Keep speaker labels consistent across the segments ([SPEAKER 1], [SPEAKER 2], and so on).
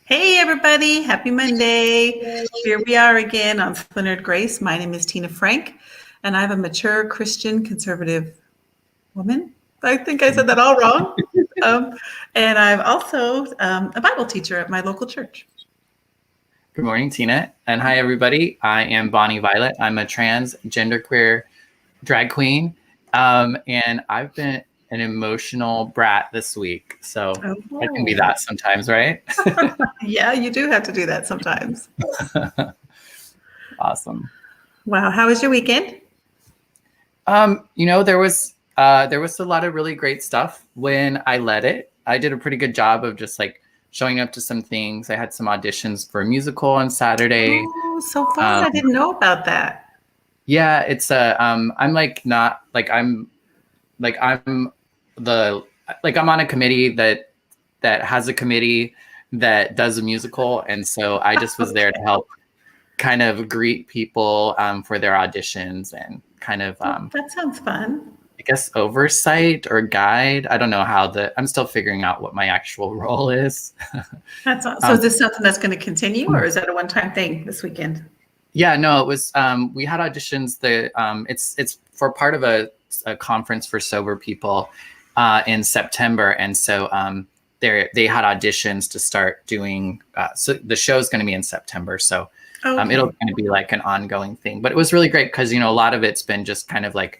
[SPEAKER 1] Hey everybody, happy Monday. Here we are again on Splintered Grace. My name is Tina Frank, and I'm a mature Christian conservative woman. I think I said that all wrong. And I'm also a Bible teacher at my local church.
[SPEAKER 2] Good morning, Tina. And hi, everybody. I am Bonnie Violet. I'm a trans genderqueer drag queen. And I've been an emotional brat this week. So I can be that sometimes, right?
[SPEAKER 1] Yeah, you do have to do that sometimes.
[SPEAKER 2] Awesome.
[SPEAKER 1] Wow. How was your weekend?
[SPEAKER 2] There was a lot of really great stuff when I led it. I did a pretty good job of just like showing up to some things. I had some auditions for a musical on Saturday.
[SPEAKER 1] Oh, so fun. I didn't know about that.
[SPEAKER 2] Yeah, it's I'm like not like I'm like I'm the like I'm on a committee that has a committee that does a musical, and so I just was there to help kind of greet people for their auditions and kind of
[SPEAKER 1] That sounds fun.
[SPEAKER 2] I guess oversight or guide. I don't know how I'm still figuring out what my actual role is.
[SPEAKER 1] That's awesome. So is this something that's going to continue, or is that a one-time thing this weekend?
[SPEAKER 2] Yeah, no, it was. We had auditions. It's for part of a conference for sober people in September, and so they had auditions to start doing. So the show's going to be in September, so it'll going to be like an ongoing thing. But it was really great because a lot of it's been just kind of like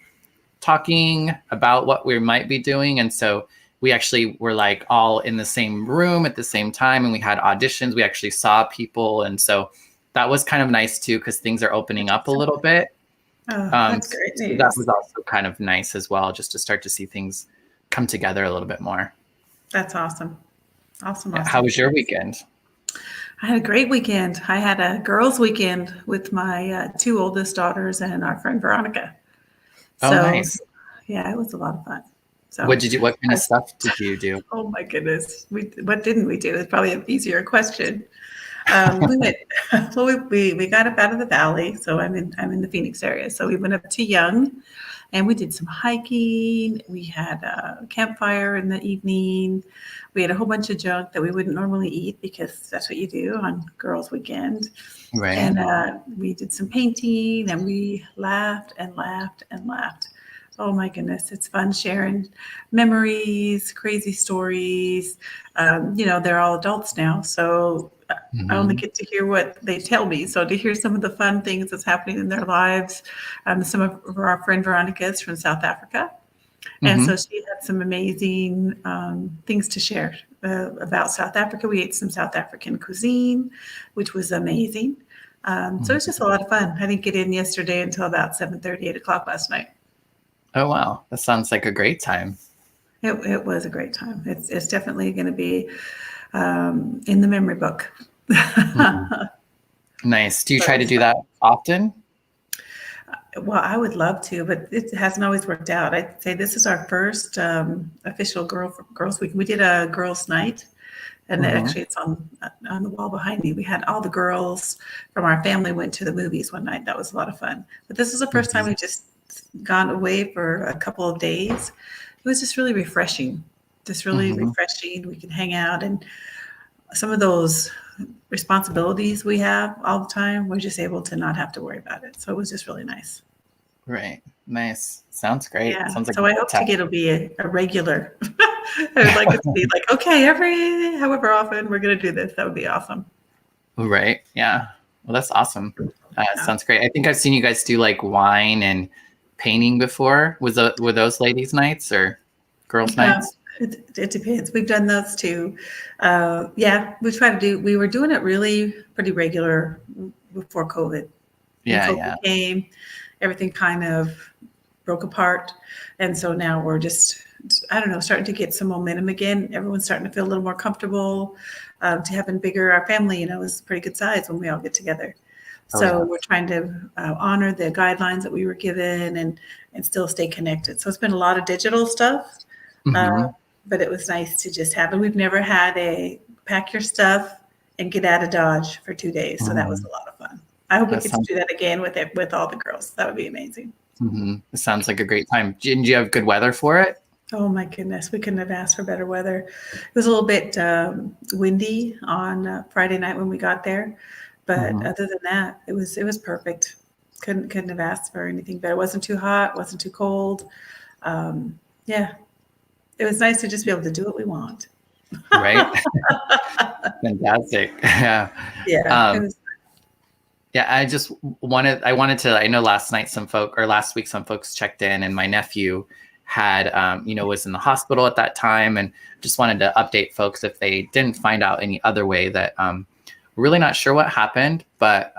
[SPEAKER 2] talking about what we might be doing, and so we actually were like all in the same room at the same time, and we had auditions. We actually saw people, and so that was kind of nice too, because things are opening up a little bit.
[SPEAKER 1] That's great news.
[SPEAKER 2] So that was also kind of nice as well, just to start to see things come together a little bit more.
[SPEAKER 1] That's awesome. Awesome.
[SPEAKER 2] How was your weekend?
[SPEAKER 1] I had a great weekend. I had a girls' weekend with my two oldest daughters and our friend Veronica.
[SPEAKER 2] Oh, nice.
[SPEAKER 1] Yeah, it was a lot of fun. So
[SPEAKER 2] what kind of stuff did you do?
[SPEAKER 1] Oh my goodness. What didn't we do? It's probably an easier question. We got up out of the valley, so I'm in the Phoenix area. So we went up to Young, and we did some hiking. We had a campfire in the evening. We had a whole bunch of junk that we wouldn't normally eat because that's what you do on girls' weekend.
[SPEAKER 2] Right.
[SPEAKER 1] And we did some painting, and we laughed and laughed and laughed. Oh my goodness, it's fun sharing memories, crazy stories. They're all adults now, so I only get to hear what they tell me. So to hear some of the fun things that's happening in their lives, some of our friend Veronica is from South Africa. And so she had some amazing things to share about South Africa. We ate some South African cuisine, which was amazing. So it's just a lot of fun. I didn't get in yesterday until about 7:30, 8 o'clock last night.
[SPEAKER 2] Oh, wow. That sounds like a great time.
[SPEAKER 1] It was a great time. It's definitely going to be in the memory book.
[SPEAKER 2] Nice. Do you try to do that often?
[SPEAKER 1] Well, I would love to, but it hasn't always worked out. I'd say this is our first official girls week. We did a girls' night, and actually it's on the wall behind me. We had all the girls from our family went to the movies one night. That was a lot of fun. But this is the first time we just gone away for a couple of days. It was just really refreshing. Refreshing. We can hang out, and some of those responsibilities we have all the time, we're just able to not have to worry about it. So it was just really nice.
[SPEAKER 2] Right. Nice. Sounds great.
[SPEAKER 1] Yeah.
[SPEAKER 2] Sounds like
[SPEAKER 1] so I hope it'll be a regular. I would like it to be like, okay, however often we're going to do this. That would be awesome.
[SPEAKER 2] Right. Yeah. Well, that's awesome. Sounds great. I think I've seen you guys do like wine and painting before. Were those ladies' nights or girls' nights?
[SPEAKER 1] It depends. We've done those too. We were doing it really pretty regular before COVID. COVID came, everything kind of broke apart. And so now we're just, starting to get some momentum again. Everyone's starting to feel a little more comfortable to having bigger. Our family, is pretty good size when we all get together. So we're trying to honor the guidelines that we were given and still stay connected. So it's been a lot of digital stuff. But it was nice to just have it. We've never had a pack your stuff and get out of Dodge for 2 days. So that was a lot of fun. I hope we get to do that again with all the girls. That would be amazing.
[SPEAKER 2] It sounds like a great time. Did you have good weather for it?
[SPEAKER 1] Oh my goodness, we couldn't have asked for better weather. It was a little bit windy on Friday night when we got there, but other than that, it was perfect. Couldn't have asked for anything better. It wasn't too hot, wasn't too cold. Yeah, it was nice to just be able to do what we want.
[SPEAKER 2] Right. Fantastic. Yeah.
[SPEAKER 1] Yeah, it was.
[SPEAKER 2] Yeah, I wanted to, I know last week, some folks checked in, and my nephew had, was in the hospital at that time, and just wanted to update folks if they didn't find out any other way that, we're really not sure what happened, but,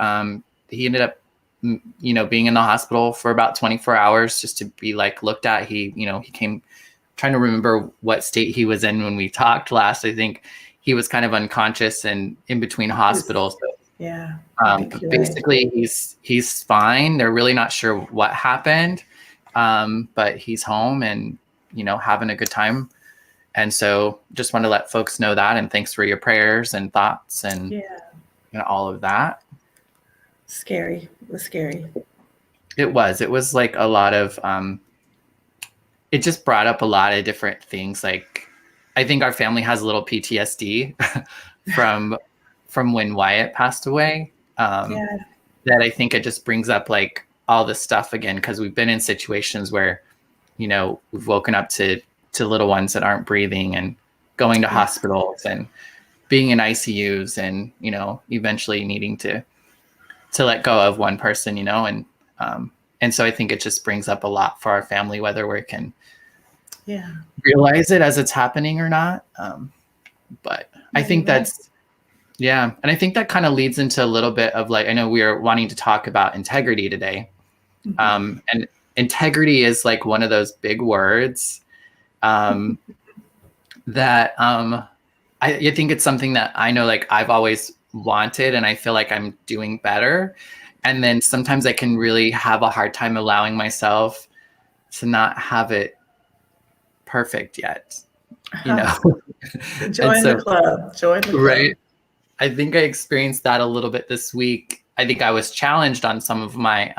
[SPEAKER 2] he ended up, being in the hospital for about 24 hours just to be like looked at. He came, trying to remember what state he was in when we talked last. I think he was kind of unconscious and in between hospitals.
[SPEAKER 1] Yeah.
[SPEAKER 2] Basically, he's fine. They're really not sure what happened, but he's home and having a good time. And so, just want to let folks know that. And thanks for your prayers and thoughts and all of that.
[SPEAKER 1] Scary. It was scary.
[SPEAKER 2] It was like a lot of. It just brought up a lot of different things. Like, I think our family has a little PTSD from when Wyatt passed away. That I think it just brings up like all this stuff again, because we've been in situations where, we've woken up to little ones that aren't breathing and going to hospitals and being in ICUs and, eventually needing to let go of one person, and so I think it just brings up a lot for our family, whether we can realize it as it's happening or not. But I think that's, and I think that kind of leads into a little bit of like, I know we are wanting to talk about integrity today. And integrity is like one of those big words that I think it's something that I know, like I've always wanted, and I feel like I'm doing better. And then sometimes I can really have a hard time allowing myself to not have it perfect yet,
[SPEAKER 1] Join the club. Join the club.
[SPEAKER 2] Right. I think I experienced that a little bit this week. I think I was challenged on some of my,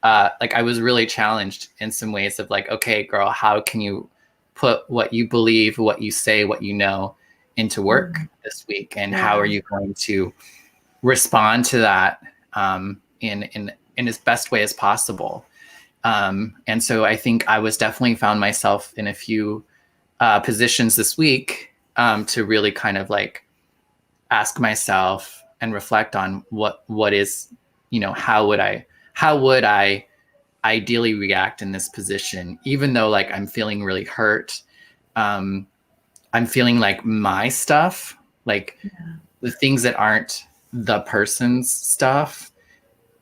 [SPEAKER 2] I was really challenged in some ways of like, okay, girl, how can you put what you believe, what you say, what you know into work this week? And how are you going to respond to that in as best way as possible? And so I think I was definitely found myself in a few positions this week to really kind of like ask myself and reflect on what is, how would I ideally react in this position, even though like I'm feeling really hurt. I'm feeling like my stuff, like the things that aren't the person's stuff,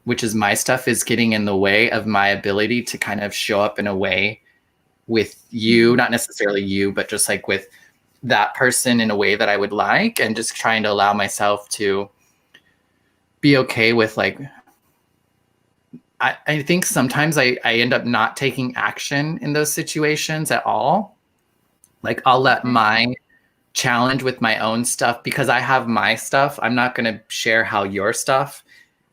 [SPEAKER 2] which is my stuff, is getting in the way of my ability to kind of show up in a way with you, not necessarily you, but just like with that person in a way that I would like, and just trying to allow myself to be okay with like, I think sometimes I end up not taking action in those situations at all. Like I'll let my challenge with my own stuff, because I have my stuff. I'm not going to share how your stuff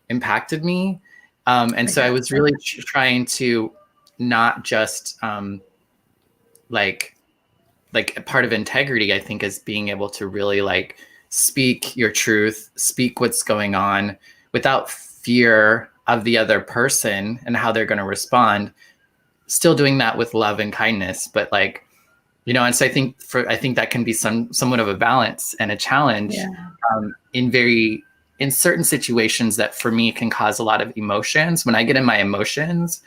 [SPEAKER 2] impacted me. And so I was really trying to not just like a part of integrity, I think, is being able to really like speak your truth, speak what's going on without fear of the other person and how they're going to respond, still doing that with love and kindness. But like, and so I think that can be somewhat of a balance and a challenge in certain situations that for me can cause a lot of emotions. When I get in my emotions,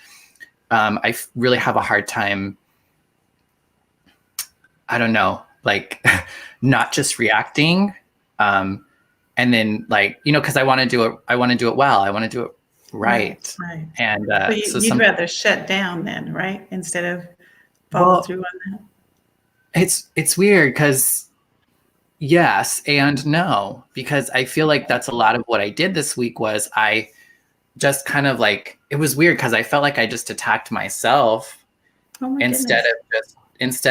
[SPEAKER 2] I really have a hard time, I don't know, like not just reacting. And then like, cause I want to do it well. I want to do it right.
[SPEAKER 1] Right.
[SPEAKER 2] And
[SPEAKER 1] so you'd rather shut down then, right? Instead of follow through on that.
[SPEAKER 2] It's weird because yes and no, because I feel like that's a lot of what I did this week. Was I just kind of like, it was weird because I felt like I just attacked myself instead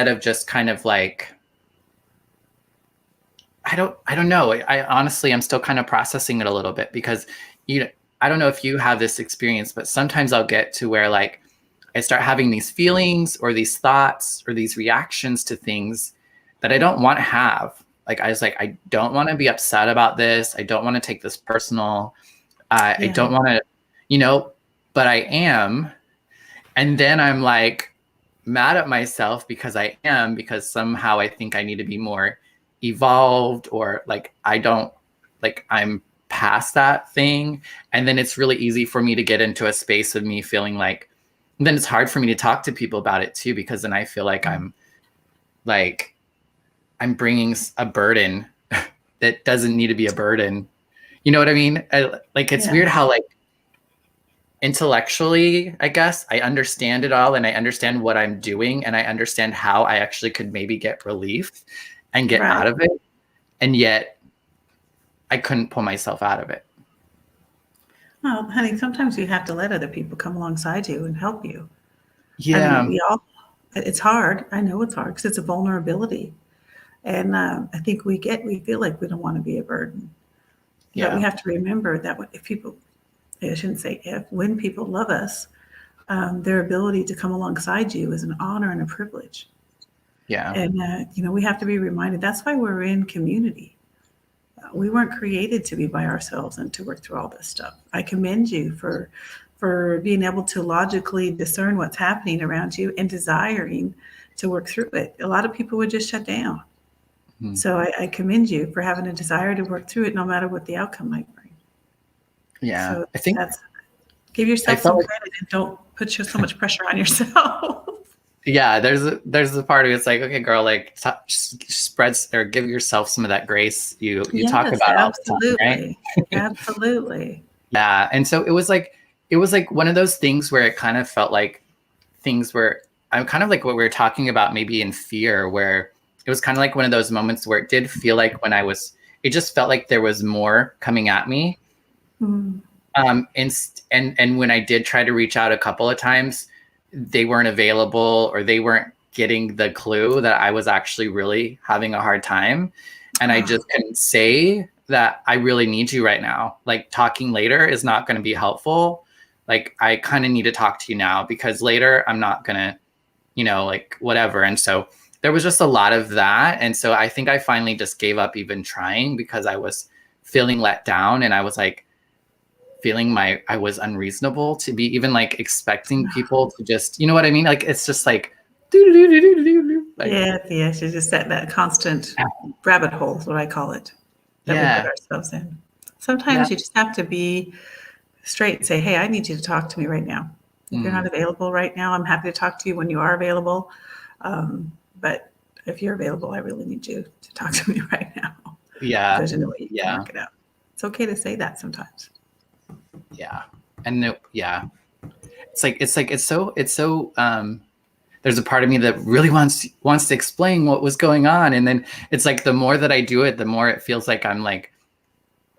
[SPEAKER 2] of just kind of like, I don't know. I honestly, I'm still kind of processing it a little bit, because I don't know if you have this experience, but sometimes I'll get to where like I start having these feelings or these thoughts or these reactions to things that I don't want to have. Like, I was like, I don't want to be upset about this. I don't want to take this personal. I don't want to, but I am. And then I'm like mad at myself because because somehow I think I need to be more evolved, or like, I'm past that thing. And then it's really easy for me to get into a space of me feeling like, then it's hard for me to talk to people about it too, because then I feel like I'm bringing a burden that doesn't need to be a burden. You know what I mean? It's weird how intellectually, I guess, I understand it all and I understand what I'm doing and I understand how I actually could maybe get relief and get out of it. And yet I couldn't pull myself out of it.
[SPEAKER 1] Well, honey, sometimes you have to let other people come alongside you and help you.
[SPEAKER 2] Yeah.
[SPEAKER 1] I mean, it's hard. I know it's hard because it's a vulnerability. And I think we feel like we don't want to be a burden. But we have to remember that when people love us, their ability to come alongside you is an honor and a privilege.
[SPEAKER 2] Yeah.
[SPEAKER 1] And, we have to be reminded, that's why we're in community. We weren't created to be by ourselves and to work through all this stuff. I commend you for being able to logically discern what's happening around you and desiring to work through it. A lot of people would just shut down. Mm-hmm. So I commend you for having a desire to work through it, no matter what the outcome might bring.
[SPEAKER 2] Yeah.
[SPEAKER 1] So
[SPEAKER 2] I think
[SPEAKER 1] give yourself some credit and don't put so much pressure on yourself.
[SPEAKER 2] Yeah, there's a part of it's like, okay, girl, like spreads or give yourself some of that grace you talk about all the time, right?
[SPEAKER 1] Absolutely.
[SPEAKER 2] Yeah, and so it was like one of those things where it kind of felt like things were, I'm kind of like what we were talking about, maybe in fear, where it was kind of like one of those moments where it did feel like it just felt like there was more coming at me. Mm. And when I did try to reach out a couple of times, they weren't available or they weren't getting the clue that I was actually really having a hard time. And I just couldn't say that I really need you right now. Like, talking later is not going to be helpful. Like, I kind of need to talk to you now, because later I'm not going to, like, whatever. And so there was just a lot of that. And so I think I finally just gave up even trying, because I was feeling let down, and I was like, feeling I was unreasonable to be even like expecting people to just, you know what I mean? Like, it's just like, like
[SPEAKER 1] yes. You just set that constant rabbit hole is what I call it, that we put ourselves in. Sometimes you just have to be straight and say, hey, I need you to talk to me right now. If you're not available right now, I'm happy to talk to you when you are available. But if you're available, I really need you to talk to me right now.
[SPEAKER 2] Yeah.
[SPEAKER 1] There's no way you can work it out. It's okay to say that sometimes.
[SPEAKER 2] Yeah. And it's so there's a part of me that really wants to explain what was going on. And then it's like, the more that I do it, the more it feels like I'm like,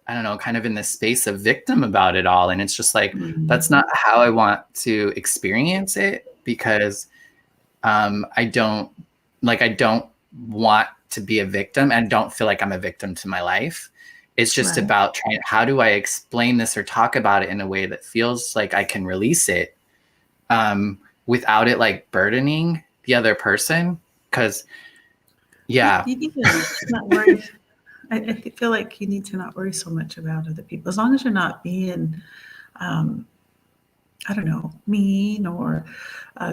[SPEAKER 2] I don't know, kind of in this space of victim about it all. And it's just like, that's not how I want to experience it, because I don't want to be a victim, and don't feel like I'm a victim to my life. It's just about how do I explain this or talk about it in a way that feels like I can release it without it like burdening the other person. Because
[SPEAKER 1] you need to not worry. I feel like you need to not worry so much about other people, as long as you're not being I don't know, mean or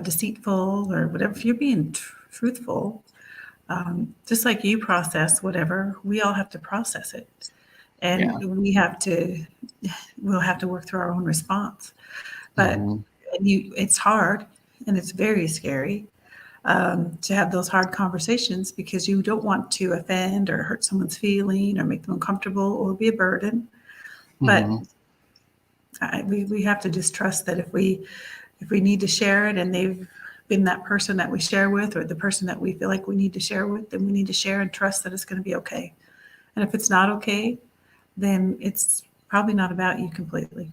[SPEAKER 1] deceitful or whatever. If you're being truthful, just like you process whatever, we all have to process it. And we'll have to work through our own response. But it's hard, and it's very scary to have those hard conversations, because you don't want to offend or hurt someone's feeling or make them uncomfortable or be a burden. But we have to just trust that if we need to share it, and they've been that person that we share with, or the person that we feel like we need to share with, then we need to share and trust that it's going to be okay. And if it's not okay, then it's probably not about you completely,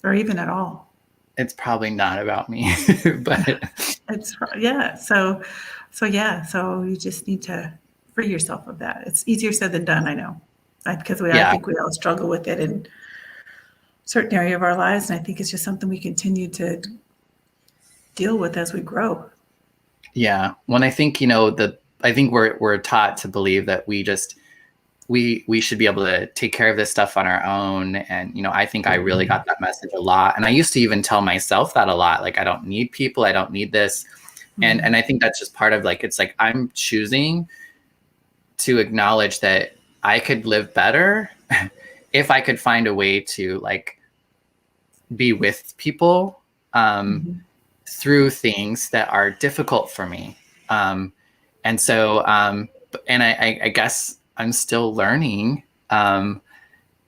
[SPEAKER 1] or even at all.
[SPEAKER 2] It's probably not about me, but
[SPEAKER 1] So you just need to free yourself of that. It's easier said than done, I know, because I think we all struggle with it in certain area of our lives, and I think it's just something we continue to deal with as we grow.
[SPEAKER 2] Yeah. When I think, I think we're taught to believe that we should be able to take care of this stuff on our own. And, I think I really got that message a lot. And I used to even tell myself that a lot, like, I don't need people. I don't need this. And I think that's just part of like, it's like, I'm choosing to acknowledge that I could live better if I could find a way to like be with people through things that are difficult for me. And so, and I guess I'm still learning, and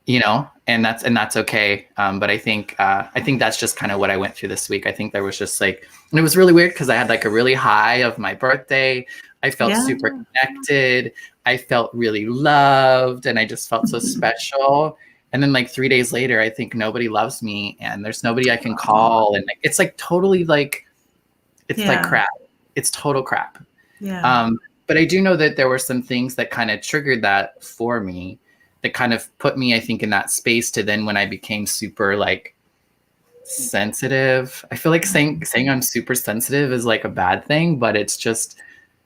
[SPEAKER 2] that's okay. But I think that's just kind of what I went through this week. I think there was just like, and it was really weird because I had like a really high of my birthday. I felt super connected. I felt really loved, and I just felt so special. And then like 3 days later, I think nobody loves me, and there's nobody I can call, and it's like totally like, it's like crap. It's total crap.
[SPEAKER 1] Yeah.
[SPEAKER 2] But I do know that there were some things that kind of triggered that for me, that kind of put me, I think, in that space to then when I became super like sensitive. I feel like saying I'm super sensitive is like a bad thing, but it's just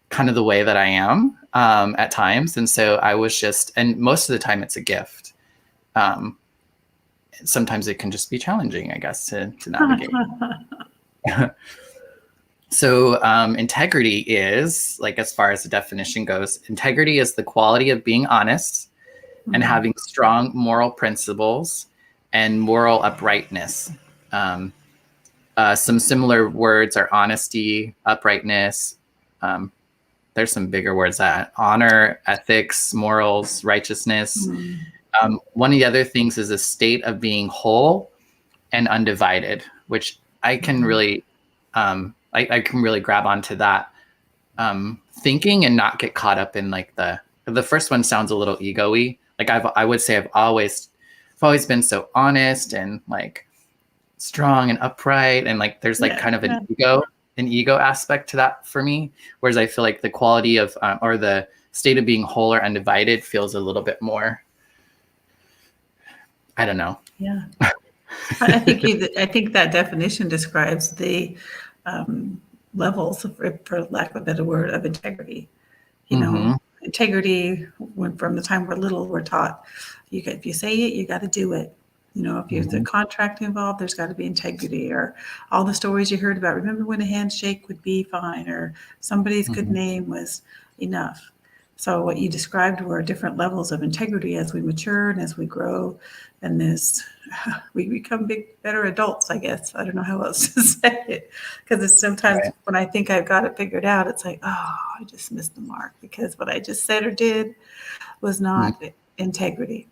[SPEAKER 2] kind of the way that I am at times. And so I was just, and most of the time it's a gift. Sometimes it can just be challenging, I guess, to navigate. So integrity is, like, as far as the definition goes, integrity is the quality of being honest and having strong moral principles and moral uprightness. Some similar words are honesty, uprightness. There's some bigger words that honor, ethics, morals, righteousness. One of the other things is a state of being whole and undivided, which I can really, I can really grab onto that thinking and not get caught up in like the first one sounds a little ego-y. Like I would say I've always been so honest and like strong and upright, and like there's like kind of an ego aspect to that for me. Whereas I feel like the quality of or the state of being whole or undivided feels a little bit more, I don't know.
[SPEAKER 1] Yeah. I think that definition describes the levels, for lack of a better word, of integrity. Integrity, when from the time we're little, we're taught, if you say it, you got to do it. If there's a contract involved, there's got to be integrity. Or all the stories you heard about, remember when a handshake would be fine, or somebody's good name was enough. So what you described were different levels of integrity as we mature and as we grow, and we become better adults, I guess. I don't know how else to say it, because it's sometimes when I think I've got it figured out, it's like, oh, I just missed the mark because what I just said or did was not integrity.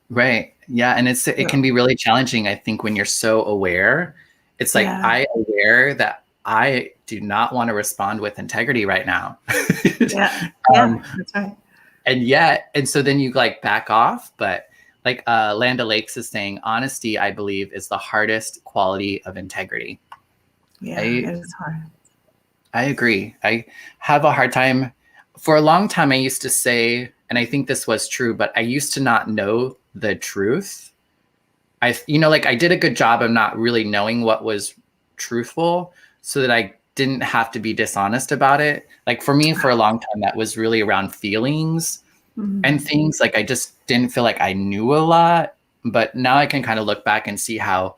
[SPEAKER 2] Right. Yeah. And it can be really challenging, I think, when you're so aware. It's like, I'm aware that I do not want to respond with integrity right now. That's right. And so then you like back off. But like Land O'Lakes is saying, honesty, I believe, is the hardest quality of integrity.
[SPEAKER 1] Yeah, it is hard.
[SPEAKER 2] I agree. I have a hard time. For a long time, I used to say, and I think this was true, but I used to not know the truth. I did a good job of not really knowing what was truthful so that I didn't have to be dishonest about it. Like for me, for a long time, that was really around feelings and things. Like I just didn't feel like I knew a lot, but now I can kind of look back and see how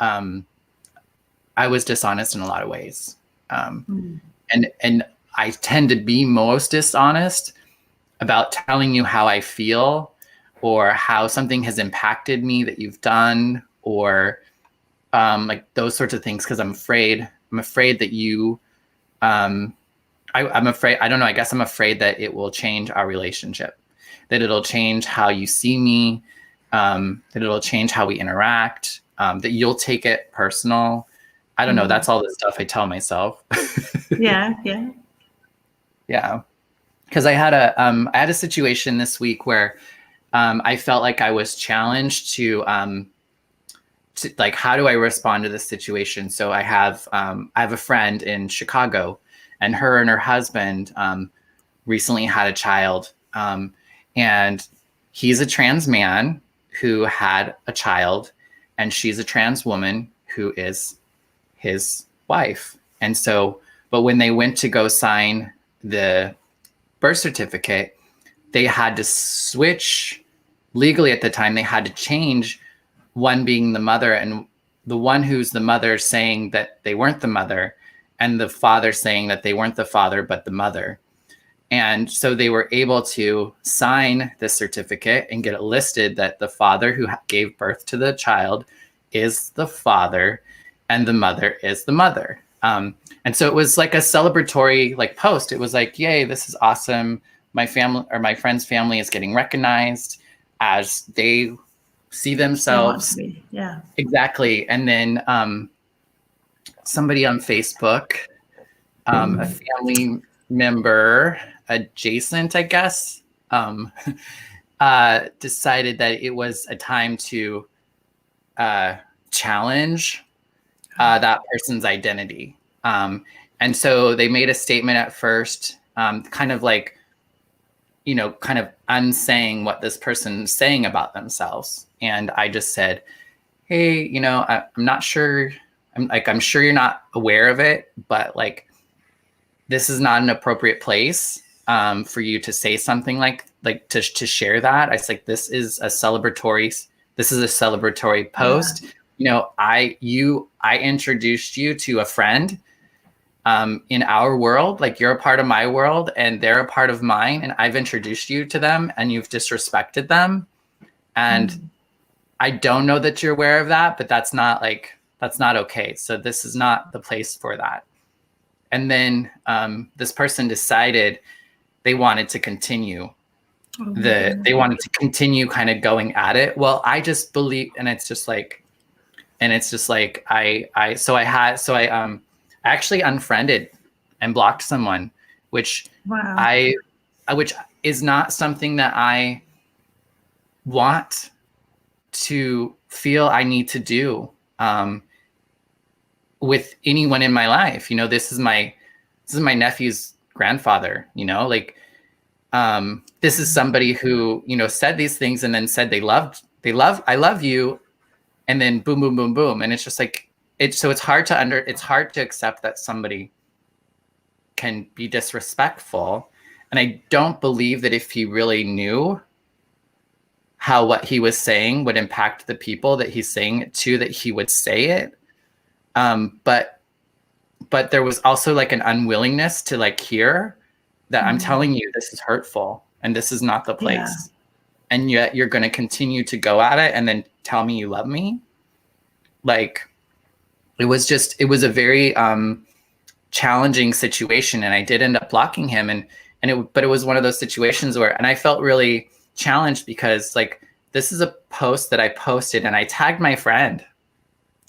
[SPEAKER 2] I was dishonest in a lot of ways. And I tend to be most dishonest about telling you how I feel or how something has impacted me that you've done, or like those sorts of things, because I'm afraid that you, I'm afraid, I don't know, I guess I'm afraid that it will change our relationship, that it'll change how you see me, that it'll change how we interact, that you'll take it personal. I don't know. That's all the stuff I tell myself.
[SPEAKER 1] Yeah.
[SPEAKER 2] Because I had a situation this week where I felt like I was challenged to like, how do I respond to this situation? So I have a friend in Chicago, and her husband recently had a child, and he's a trans man who had a child, and she's a trans woman who is his wife. And so, but when they went to go sign the birth certificate, they had to switch legally at the time. They had to change one being the mother, and the one who's the mother saying that they weren't the mother, and the father saying that they weren't the father, but the mother. And so they were able to sign the certificate and get it listed that the father who gave birth to the child is the father and the mother is the mother. And so it was like a celebratory like post. It was like, yay, this is awesome. My family or my friend's family is getting recognized as they see themselves.
[SPEAKER 1] Yeah,
[SPEAKER 2] exactly. And then somebody on Facebook, a family member adjacent, I guess, decided that it was a time to challenge that person's identity. And so they made a statement at first, kind of like, kind of unsaying what this person's saying about themselves. And I just said, hey, I'm not sure. I'm sure you're not aware of it, but like, this is not an appropriate place for you to say something like to share that. I was like, this is a celebratory post. Yeah. I introduced you to a friend in our world, like you're a part of my world and they're a part of mine. And I've introduced you to them and you've disrespected them. And I don't know that you're aware of that, but that's not okay. So this is not the place for that. And then this person decided they wanted to continue they wanted to continue kind of going at it. Well, I just believe, and it's just like I actually unfriended and blocked someone, which which is not something that I want to feel I need to do with anyone in my life. This is my nephew's grandfather, this is somebody who, said these things and then said I love you. And then boom, boom, boom, boom. And it's just like, it's hard to accept that somebody can be disrespectful. And I don't believe that if he really knew how what he was saying would impact the people that he's saying it to, that he would say it. But there was also like an unwillingness to like hear that I'm telling you, this is hurtful and this is not the place. Yeah. And yet you're going to continue to go at it and then tell me you love me. Like it was a very challenging situation. And I did end up blocking him but it was one of those situations where, and I felt really challenged because like, this is a post that I posted and I tagged my friend,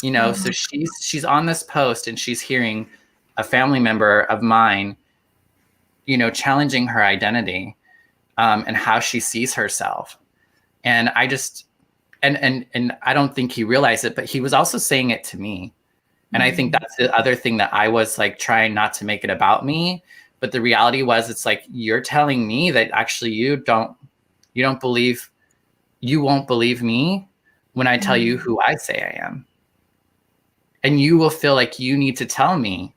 [SPEAKER 2] so she's on this post and she's hearing a family member of mine, challenging her identity and how she sees herself. And I just, and I don't think he realized it, but he was also saying it to me. And I think that's the other thing that I was like trying not to make it about me. But the reality was, it's like, you're telling me that actually you won't believe me when I tell you who I say I am. And you will feel like you need to tell me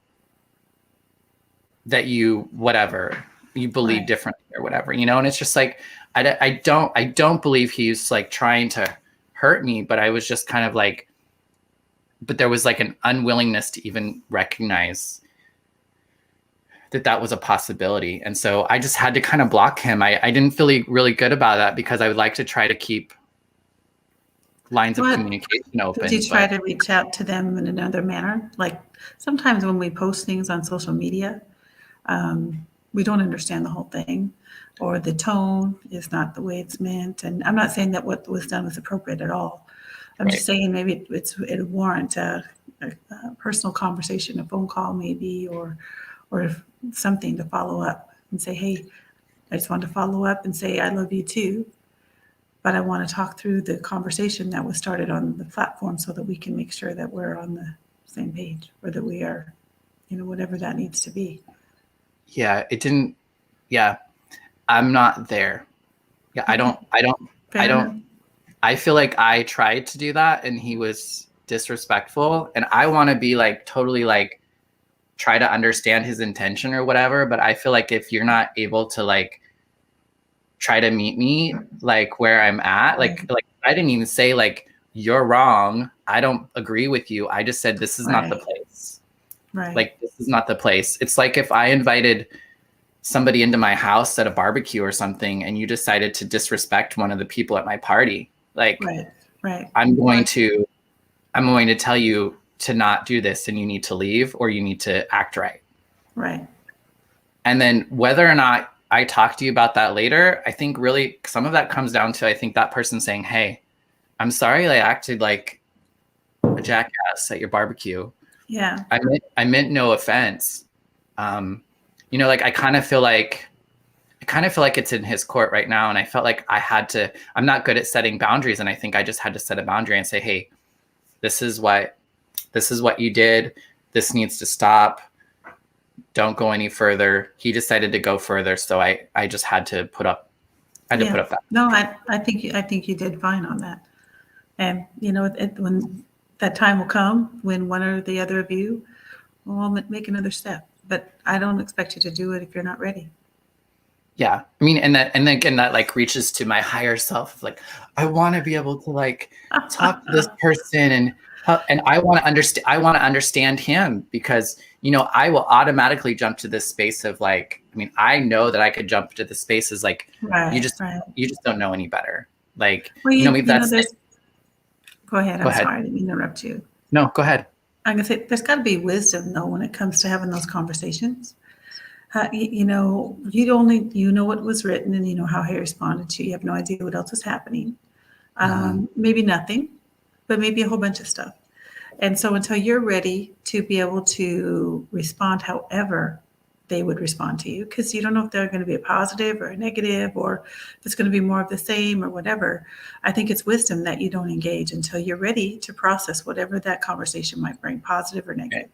[SPEAKER 2] that you believe differently or whatever, and it's just like, I don't believe he's like trying to hurt me, but I was just kind of like, but there was like an unwillingness to even recognize that was a possibility. And so I just had to kind of block him. I didn't feel really good about that because I would like to try to keep lines of communication open.
[SPEAKER 1] Did you try to reach out to them in another manner? Like sometimes when we post things on social media, we don't understand the whole thing, or the tone is not the way it's meant. And I'm not saying that what was done was appropriate at all. I'm just saying maybe it warrant a personal conversation, a phone call maybe, or something to follow up and say, hey, I just want to follow up and say I love you too, but I want to talk through the conversation that was started on the platform so that we can make sure that we're on the same page, or that we are, whatever that needs to be.
[SPEAKER 2] Yeah, it didn't. Yeah, I'm not there. Yeah, I don't. I feel like I tried to do that and he was disrespectful, and I want to be like totally like try to understand his intention or whatever. But I feel like if you're not able to like try to meet me like where I'm at, like I didn't even say like you're wrong, I don't agree with you, I just said this is not the place. Like this is not the place. It's like if I invited somebody into my house at a barbecue or something and you decided to disrespect one of the people at my party, like I'm going to tell you to not do this and you need to leave or you need to act right. And then whether or not I talk to you about that later, I think really some of that comes down to, I think that person saying, hey, I'm sorry I acted like a jackass at your barbecue.
[SPEAKER 1] Yeah.
[SPEAKER 2] I meant no offense. You know, like I kind of feel like it's in his court right now. And I felt like I'm not good at setting boundaries. And I think I just had to set a boundary and say, hey, this is what you did. This needs to stop. Don't go any further. He decided to go further. So I just had to put up that.
[SPEAKER 1] No, I think you did fine on that. And, you know, when that time will come when one or the other of you will make another step. But I don't expect you to do it if you're not ready.
[SPEAKER 2] Yeah. I mean, and then again, that like reaches to my higher self. Like, I want to be able to like talk to this person and I want to understand him because, you know, I will automatically jump to this space of like, I mean, I know that I could jump to the spaces like you just don't know any better. Like,
[SPEAKER 1] well,
[SPEAKER 2] you know, that's
[SPEAKER 1] go ahead. I'm sorry, I didn't interrupt you.
[SPEAKER 2] No, go ahead.
[SPEAKER 1] I'm gonna say there's got to be wisdom though when it comes to having those conversations. You know, you know what was written and you know how he responded to you. You have no idea what else is happening. Maybe nothing, but maybe a whole bunch of stuff. And so until you're ready to be able to respond however they would respond to you, because you don't know if they're going to be a positive or a negative or if it's going to be more of the same or whatever. I think it's wisdom that you don't engage until you're ready to process whatever that conversation might bring, positive or negative.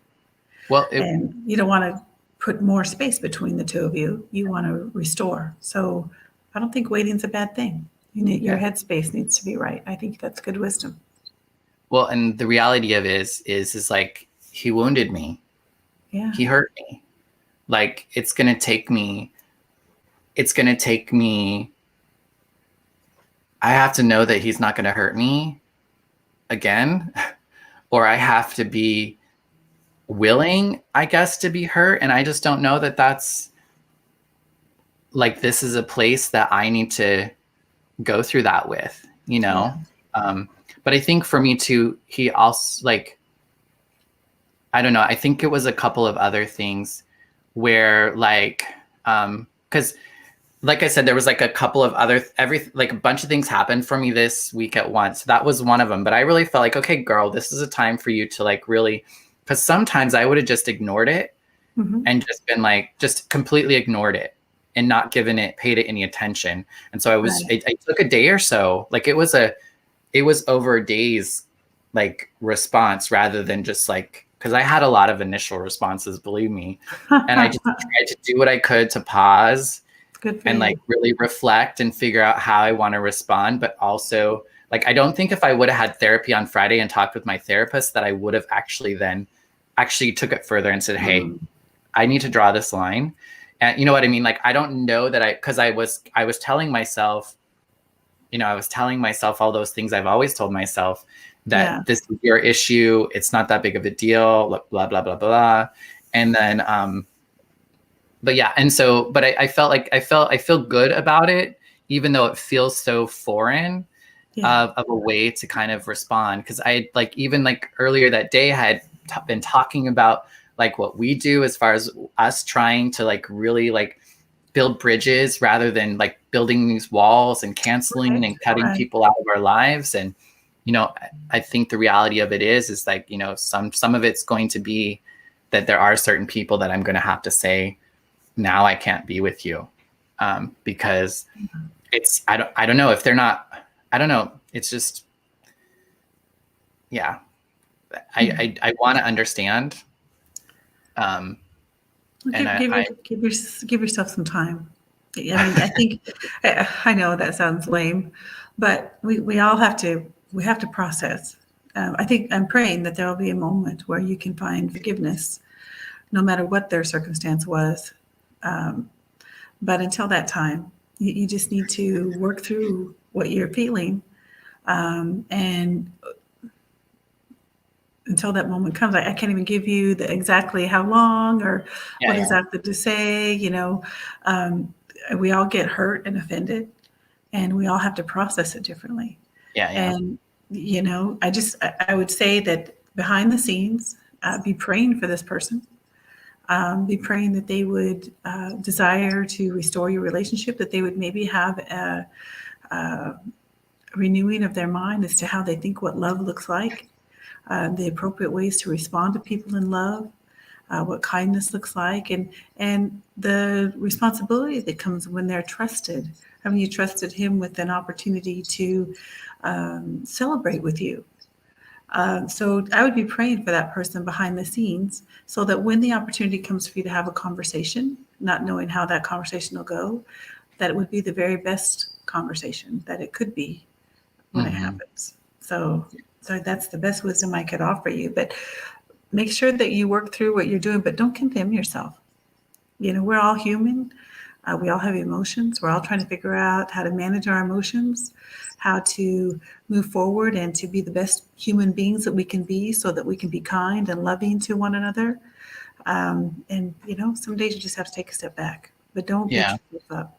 [SPEAKER 1] Well, and you don't want to put more space between the two of you. You want to restore. So I don't think waiting's a bad thing. Your headspace needs to be right. I think that's good wisdom.
[SPEAKER 2] Well, and the reality of it is like he wounded me. Yeah. He hurt me. Like it's gonna take me. I have to know that he's not gonna hurt me again, or I have to be willing, I guess, to be hurt. And I just don't know that that's like, this is a place that I need to go through that with, you know? Yeah. But I think for me too, he also like, I don't know. I think it was a couple of other things where like, cause like I said, there was like a couple of other, like a bunch of things happened for me this week at once. That was one of them, but I really felt like, okay, girl, this is a time for you to like really, cause sometimes I would have just ignored it and just been like, just completely ignored it and not paid it any attention. And so I took a day or so, like it was over a day's like response rather than just like, because I had a lot of initial responses, believe me. And I just tried to do what I could to pause and like really reflect and figure out how I want to respond. But also like, I don't think if I would have had therapy on Friday and talked with my therapist that I would have actually took it further and said, hey, I need to draw this line. And you know what I mean? Like, I don't know that because I was telling myself, you know, I was telling myself all those things I've always told myself that this is your issue. It's not that big of a deal, blah, blah, blah, blah. And then, but yeah. And so, but I felt like I feel good about it, even though it feels so foreign of a way to kind of respond. Cause I like, even like earlier that day I had been talking about like what we do as far as us trying to like really like build bridges rather than like building these walls and canceling and cutting people out of our lives. And, you know, I think the reality of it is like, you know, some of it's going to be that there are certain people that I'm going to have to say, now I can't be with you. Because it's, I don't know if they're not, I don't know. It's just, yeah, I want to understand.
[SPEAKER 1] Give yourself some time. I mean, I think I know that sounds lame, but we have to process. I think I'm praying that there will be a moment where you can find forgiveness no matter what their circumstance was. But until that time, you just need to work through what you're feeling. And until that moment comes, I can't even give you exactly how long or what exactly to say. We all get hurt and offended, and we all have to process it differently. And, I would say that behind the scenes, be praying for this person. Be praying that they would desire to restore your relationship, that they would maybe have a renewing of their mind as to how they think what love looks like, the appropriate ways to respond to people in love, what kindness looks like, and the responsibility that comes when they're trusted. Haven't you trusted him with an opportunity to celebrate with you? So I would be praying for that person behind the scenes so that when the opportunity comes for you to have a conversation, not knowing how that conversation will go, that it would be the very best conversation that it could be when it happens. So that's the best wisdom I could offer you. But make sure that you work through what you're doing, but don't condemn yourself. We're all human. We all have emotions. We're all trying to figure out how to manage our emotions, how to move forward and to be the best human beings that we can be so that we can be kind and loving to one another. And some days you just have to take a step back, but don't beat yourself up.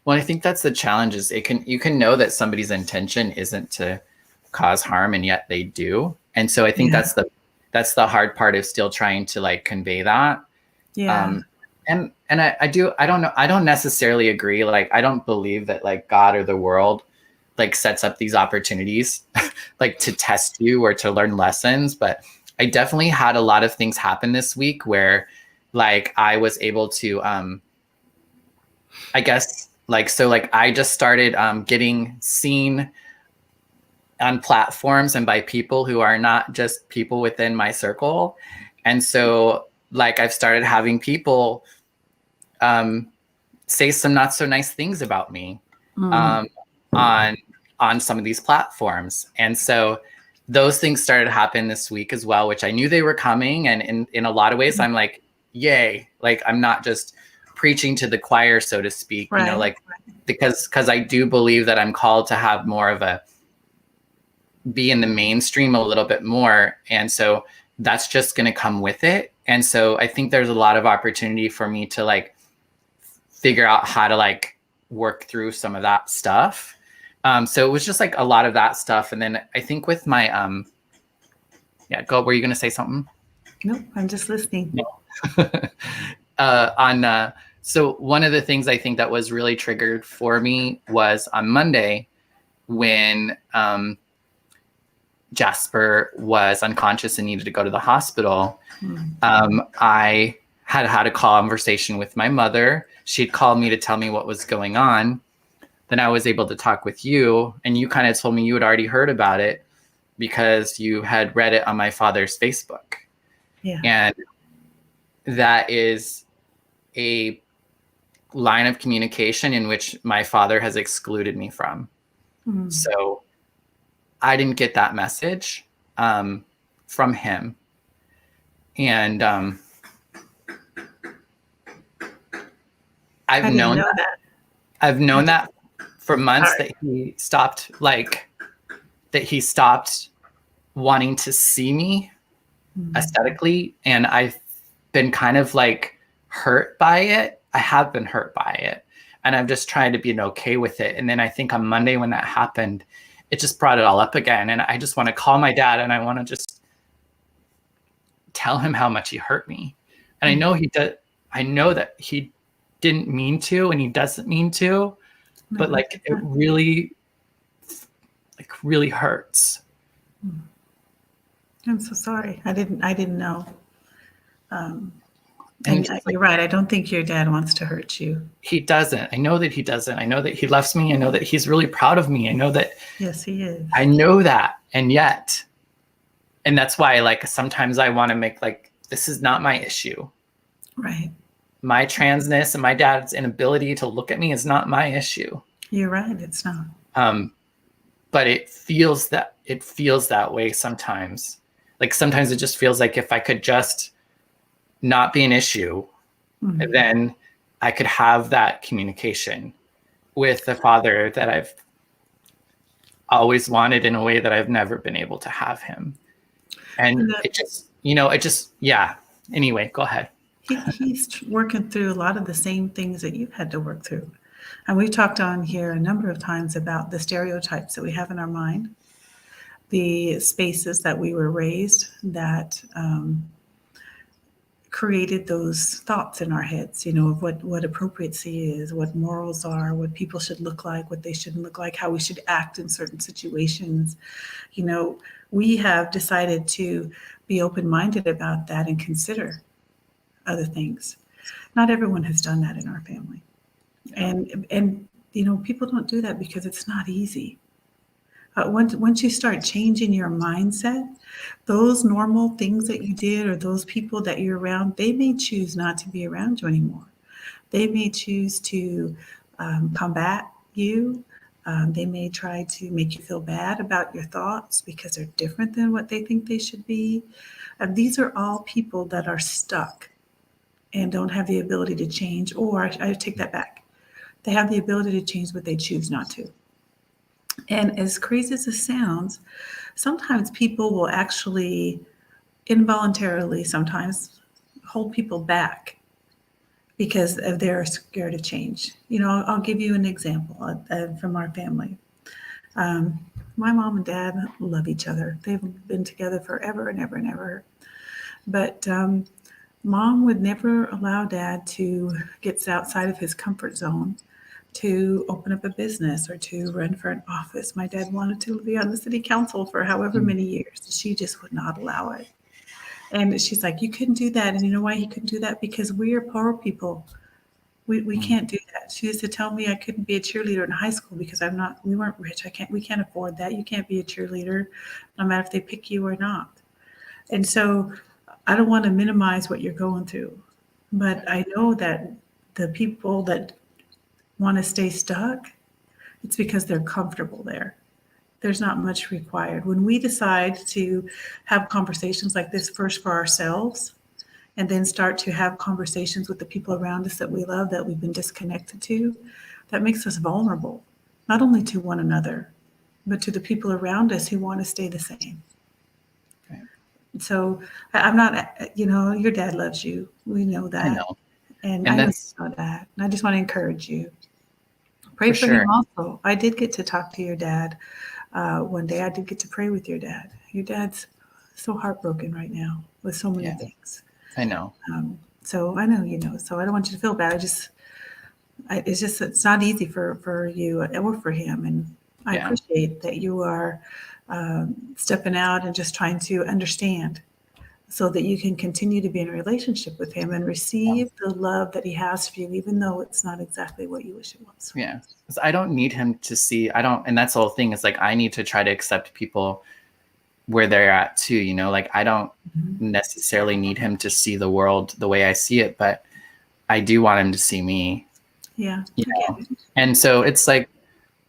[SPEAKER 2] Well, I think that's the challenge is you can know that somebody's intention isn't to cause harm and yet they do. And so I think that's the hard part of still trying to like convey that. Yeah. And I don't know. I don't necessarily agree. Like, I don't believe that like God or the world like sets up these opportunities like to test you or to learn lessons. But I definitely had a lot of things happen this week where like I was able to, I guess I just started getting seen on platforms and by people who are not just people within my circle. And so like I've started having people say some not so nice things about me on some of these platforms. And so those things started to happen this week as well, which I knew they were coming. And in a lot of ways, I'm like, yay, like I'm not just preaching to the choir, so to speak, because I do believe that I'm called to have more of be in the mainstream a little bit more. And so that's just going to come with it. And so I think there's a lot of opportunity for me to like figure out how to like work through some of that stuff. So it was just like a lot of that stuff. And then I think with my, go, were you going to say something?
[SPEAKER 1] Nope, I'm just listening.
[SPEAKER 2] No. So one of the things I think that was really triggered for me was on Monday when Jasper was unconscious and needed to go to the hospital. I had a conversation with my mother. She'd called me to tell me what was going on. Then I was able to talk with you, and you kind of told me you had already heard about it because you had read it on my father's Facebook.
[SPEAKER 1] Yeah.
[SPEAKER 2] And that is a line of communication in which my father has excluded me from. So I didn't get that message from him. And I've known that. I've known that for months that he stopped wanting to see me aesthetically. And I've been kind of like hurt by it. I have been hurt by it. And I'm just trying to be okay with it. And then I think on Monday when that happened, it just brought it all up again. And I just want to call my dad and I want to just tell him how much he hurt me. And I know I know that he didn't mean to and he doesn't mean to, but like it really hurts.
[SPEAKER 1] I'm so sorry. I didn't know. And you're right. I don't think your dad wants to hurt you.
[SPEAKER 2] He doesn't. I know that he doesn't. I know that he loves me. I know that he's really proud of me. I know that.
[SPEAKER 1] Yes, he is.
[SPEAKER 2] I know that. And that's why like sometimes I want to make like, this is not my issue.
[SPEAKER 1] Right.
[SPEAKER 2] My transness and my dad's inability to look at me is not my issue.
[SPEAKER 1] You're right. It's not.
[SPEAKER 2] But it feels that way sometimes. Like sometimes it just feels like if I could just not be an issue, and then I could have that communication with the father that I've always wanted in a way that I've never been able to have him. And it just, yeah. Anyway, go ahead.
[SPEAKER 1] He's working through a lot of the same things that you've had to work through. And we've talked on here a number of times about the stereotypes that we have in our mind, the spaces that we were raised that created those thoughts in our heads, of what appropriacy is, what morals are, what people should look like, what they shouldn't look like, how we should act in certain situations. We have decided to be open-minded about that and consider other things. Not everyone has done that in our family. And people don't do that because it's not easy. Once you start changing your mindset, those normal things that you did or those people that you're around, they may choose not to be around you anymore. They may choose to combat you. They may try to make you feel bad about your thoughts because they're different than what they think they should be. These are all people that are stuck and don't have the ability to change, or I take that back. They have the ability to change, but they choose not to. And as crazy as it sounds, sometimes people will actually involuntarily sometimes hold people back because they're scared of change. I'll give you an example from our family. My mom and dad love each other. They've been together forever and ever and ever. But Mom would never allow Dad to get outside of his comfort zone to open up a business or to run for an office. My dad wanted to be on the city council for however many years. She just would not allow it. And she's like, you couldn't do that. And you know why he couldn't do that? Because we are poor people. We can't do that. She used to tell me I couldn't be a cheerleader in high school because we weren't rich. We can't afford that. You can't be a cheerleader no matter if they pick you or not. And so I don't want to minimize what you're going through, but I know that the people that want to stay stuck, it's because they're comfortable there. There's not much required. When we decide to have conversations like this first for ourselves, and then start to have conversations with the people around us that we love, that we've been disconnected to, that makes us vulnerable, not only to one another, but to the people around us who want to stay the same. Okay. So I'm not, your dad loves you. We know that.
[SPEAKER 2] I know.
[SPEAKER 1] And I know you know that. And I just want to encourage you. Pray for him also. I did get to talk to your dad one day. I did get to pray with your dad. Your dad's so heartbroken right now with so many things.
[SPEAKER 2] I know.
[SPEAKER 1] So I know, so I don't want you to feel bad. It's not easy for you or for him. And I appreciate that you are stepping out and just trying to understand so that you can continue to be in a relationship with him and receive the love that he has for you, even though it's not exactly what you wish it was.
[SPEAKER 2] Yeah. Because I don't need him to see, and that's the whole thing, is like, I need to try to accept people where they're at too, I don't necessarily need him to see the world the way I see it, but I do want him to see me.
[SPEAKER 1] Yeah.
[SPEAKER 2] And so it's like,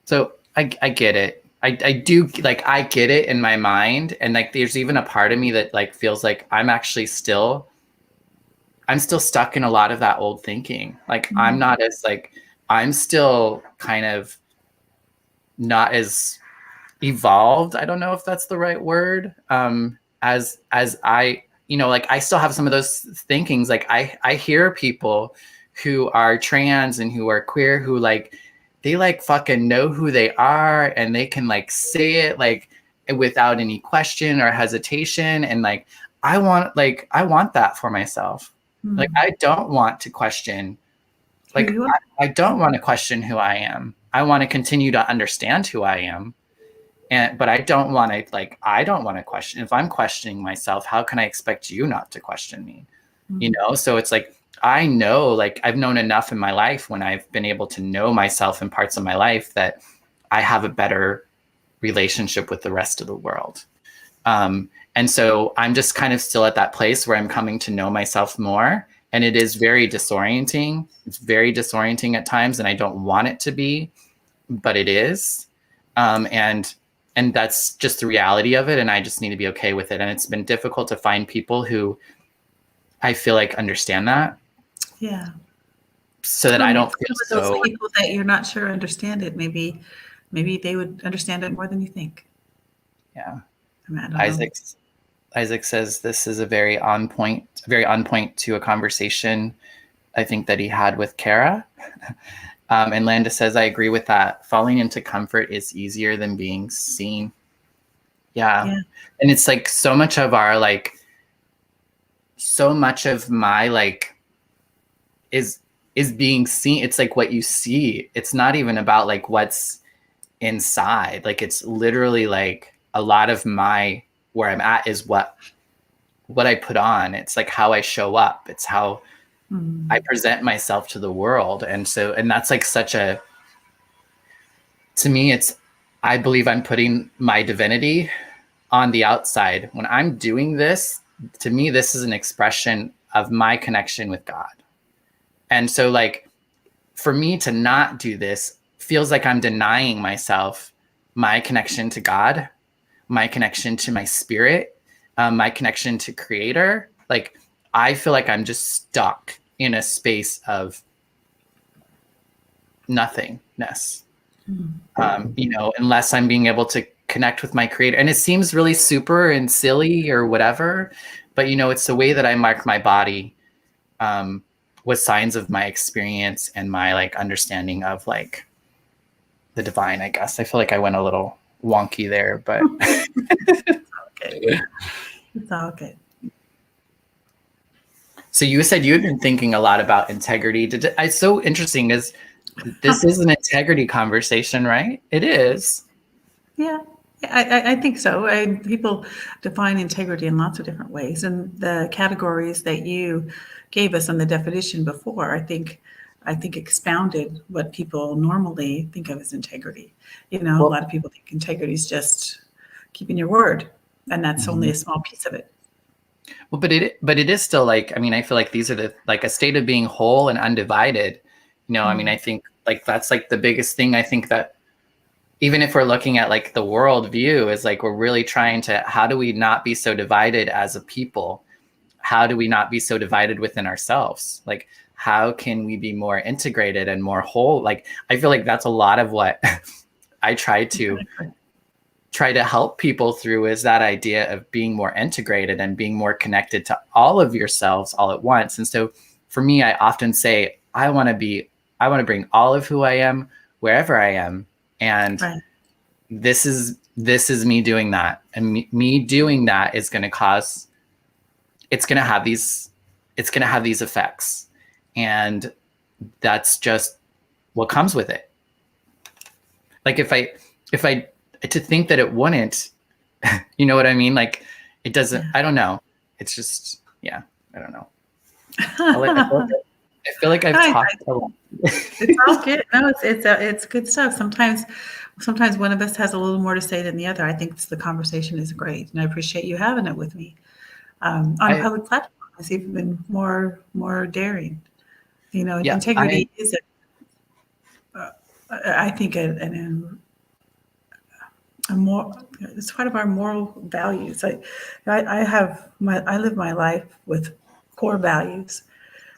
[SPEAKER 2] so I get it. I do, I get it in my mind. And there's even a part of me that feels like I'm still stuck in a lot of that old thinking. I'm not as I'm still kind of not as evolved. I don't know if that's the right word. As I, I still have some of those thinkings. I hear people who are trans and who are queer, who they fucking know who they are, and they can say it without any question or hesitation. And I want that for myself. I don't want to question, I don't want to question who I am. I want to continue to understand who I am. But I don't want to question. If I'm questioning myself, how can I expect you not to question me? So it's I know, I've known enough in my life when I've been able to know myself in parts of my life that I have a better relationship with the rest of the world. And so I'm just kind of still at that place where I'm coming to know myself more. And it is very disorienting. It's very disorienting at times, and I don't want it to be, but it is. And that's just the reality of it. And I just need to be okay with it. And it's been difficult to find people who I feel like understand that.
[SPEAKER 1] Yeah.
[SPEAKER 2] So that I don't feel
[SPEAKER 1] some of those
[SPEAKER 2] so.
[SPEAKER 1] people that you're not sure understand it, maybe they would understand it more than you think.
[SPEAKER 2] Yeah.
[SPEAKER 1] I mean, I don't know.
[SPEAKER 2] Isaac says this is a very on point to a conversation I think that he had with Kara. And Landa says, I agree with that. Falling into comfort is easier than being seen. Yeah. And it's like so much of my is being seen. It's like what you see. It's not even about like what's inside. Like it's literally like a lot of where I'm at is what I put on. It's like how I show up. It's how I present myself to the world. And that's like to me, I believe I'm putting my divinity on the outside. When I'm doing this, to me, this is an expression of my connection with God. And so like, for me to not do this feels like I'm denying myself my connection to God, my connection to my spirit, my connection to Creator. Like, I feel like I'm just stuck in a space of nothingness, unless I'm being able to connect with my Creator. And it seems really super and silly or whatever, but it's the way that I mark my body with signs of my experience and my like understanding of like the divine, I guess. I feel like I went a little wonky there, but
[SPEAKER 1] Okay. It's all good.
[SPEAKER 2] So you said you had been thinking a lot about integrity. It's so interesting is this is an integrity conversation, right? It is.
[SPEAKER 1] Yeah, I think so. People define integrity in lots of different ways, and the categories that you gave us on the definition before, I think expounded what people normally think of as integrity. A lot of people think integrity is just keeping your word, and that's only a small piece of it.
[SPEAKER 2] Well, but it is still like, I mean, I feel like these are like a state of being whole and undivided. I mean, I think like that's like the biggest thing. I think that even if we're looking at like the world view is like, we're really trying to, how do we not be so divided as a people? How do we not be so divided within ourselves? Like, how can we be more integrated and more whole? Like, I feel like that's a lot of what I try to help people through is that idea of being more integrated and being more connected to all of yourselves all at once. And so for me, I often say, I want to bring all of who I am wherever I am. And this is me doing that. And me doing that is going to it's going to have these effects. And that's just what comes with it. Like if I to think that it wouldn't, you know what I mean? Like it doesn't, I don't know. It's just, I don't know. I feel like I've talked a lot.
[SPEAKER 1] It's all good. No, it's good stuff. Sometimes one of us has a little more to say than the other. I think the conversation is great, and I appreciate you having it with me on a public platform. It's even more daring. Integrity is I think it's part of our moral values. I live my life with core values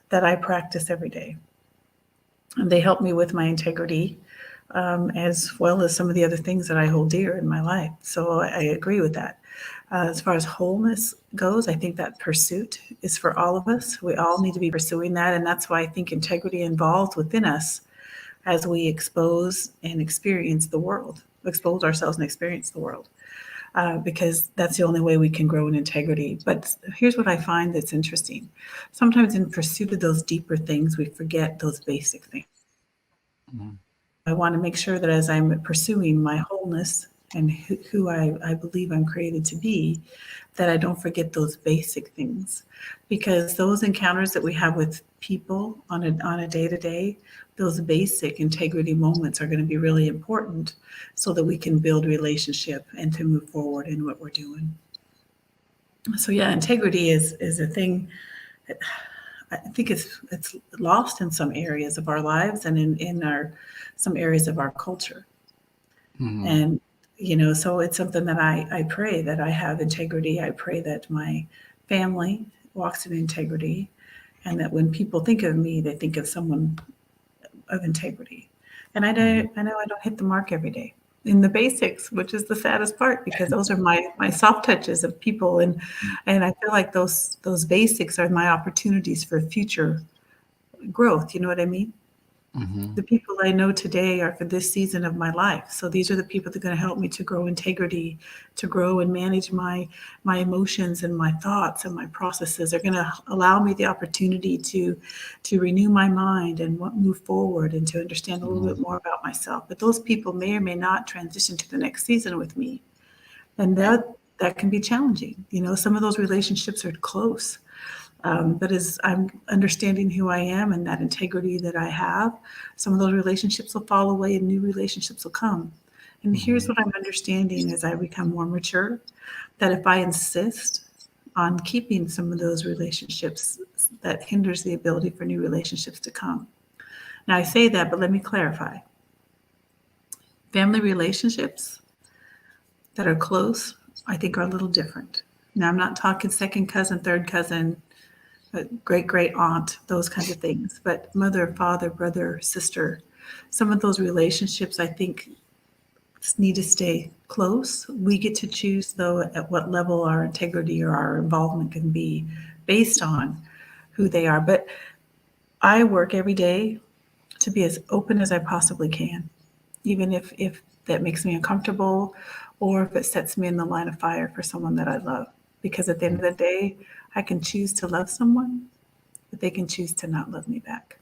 [SPEAKER 1] that I practice every day. And they help me with my integrity, as well as some of the other things that I hold dear in my life. So I agree with that. As far as wholeness goes, I think that pursuit is for all of us. We all need to be pursuing that. And that's why I think integrity involves within us as we expose ourselves and experience the world, because that's the only way we can grow in integrity. But here's what I find that's interesting. Sometimes in pursuit of those deeper things, we forget those basic things. Mm-hmm. I want to make sure that as I'm pursuing my wholeness and who I believe I'm created to be, that I don't forget those basic things, because those encounters that we have with people on a day-to-day, those basic integrity moments are going to be really important so that we can build relationship and to move forward in what we're doing. So integrity is a thing that I think it's lost in some areas of our lives and in some areas of our culture. Mm-hmm. And so it's something that I pray that I have integrity. I pray that my family walks in integrity, and that when people think of me, they think of someone of integrity. And I know I don't hit the mark every day in the basics, which is the saddest part, because those are my soft touches of people, and I feel like those basics are my opportunities for future growth. You know what I mean?
[SPEAKER 2] Mm-hmm.
[SPEAKER 1] The people I know today are for this season of my life. So these are the people that are going to help me to grow integrity, to grow and manage my emotions and my thoughts and my processes. They're going to allow me the opportunity to renew my mind and move forward and to understand a little bit more about myself. But those people may or may not transition to the next season with me. And that can be challenging. You know, some of those relationships are close. But as I'm understanding who I am and that integrity that I have, some of those relationships will fall away and new relationships will come. And here's what I'm understanding as I become more mature, that if I insist on keeping some of those relationships, that hinders the ability for new relationships to come. Now I say that, but let me clarify. Family relationships that are close, I think, are a little different. Now I'm not talking second cousin, third cousin, great aunt, those kinds of things, but mother, father, brother, sister, some of those relationships I think need to stay close. We get to choose, though, at what level our integrity or our involvement can be based on who they are. But I work every day to be as open as I possibly can, even if that makes me uncomfortable or if it sets me in the line of fire for someone that I love. Because at the end of the day, I can choose to love someone, but they can choose to not love me back.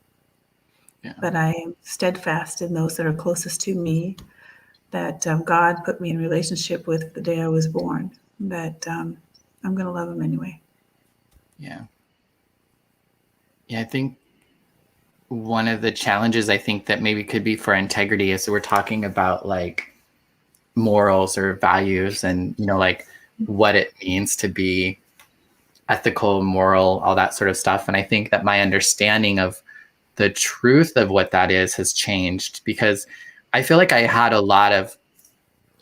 [SPEAKER 1] Yeah. But I am steadfast in those that are closest to me, that God put me in relationship with the day I was born, that I'm going to love them anyway.
[SPEAKER 2] Yeah. Yeah, I think one of the challenges I think that maybe could be for integrity is we're talking about like morals or values and, you know, like what it means to be ethical, moral, all that sort of stuff. And I think that my understanding of the truth of what that is has changed, because I feel like I had a lot of,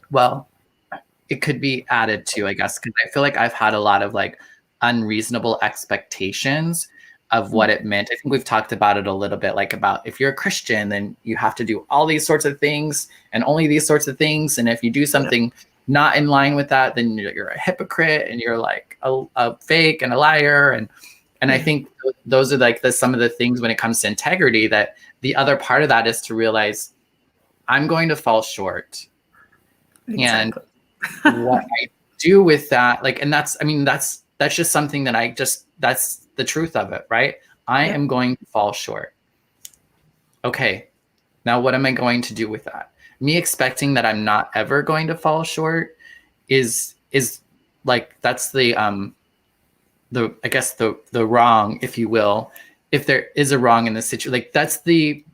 [SPEAKER 2] well, it could be added to, I guess, because I feel like I've had a lot of like unreasonable expectations of what it meant. I think we've talked about it a little bit, like about if you're a Christian, then you have to do all these sorts of things and only these sorts of things. And if you do something not in line with that, then you're a hypocrite and you're like a fake and a liar. And I think those are like some of the things when it comes to integrity, that the other part of that is to realize I'm going to fall short. Exactly. And what I do with that, like, and that's just something that that's the truth of it, right? I am going to fall short. Okay. Now what am I going to do with that? Me expecting that I'm not ever going to fall short is like, that's the I guess the wrong, if you will, if there is a wrong in the situation, like that's the